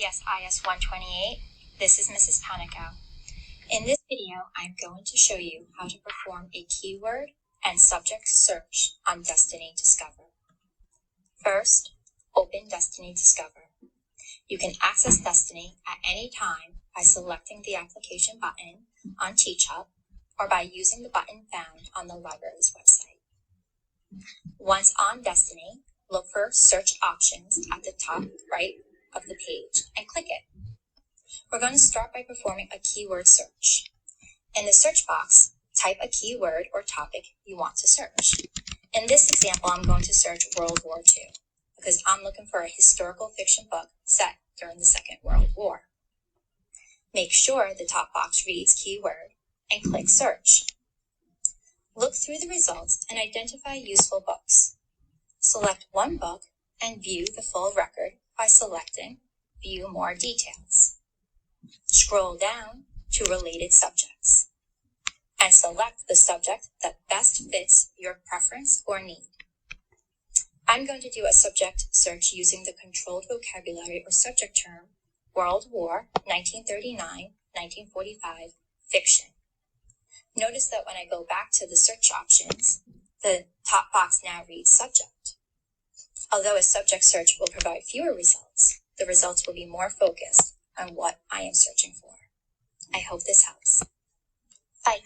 LCS IS 128. This is Mrs. Panico. In this video, I'm going to show you how to perform a keyword and subject search on Destiny Discover. First, open Destiny Discover. You can access Destiny at any time by selecting the application button on TeachHub or by using the button found on the library's website. Once on Destiny, look for search options at the top right of the page and click it. We're going to start by performing a keyword search. In the search box, type a keyword or topic you want to search. In this example, I'm going to search World War II because I'm looking for a historical fiction book set during the Second World War. Make sure the top box reads keyword and click search. Look through the results and identify useful books. Select one book and view the full record by selecting View More Details. Scroll down to Related Subjects and select the subject that best fits your preference or need. I'm going to do a subject search using the controlled vocabulary or subject term World War 1939-1945 fiction. Notice that when I go back to the search options, the top box now reads subject. Although a subject search will provide fewer results, the results will be more focused on what I am searching for. I hope this helps. Bye.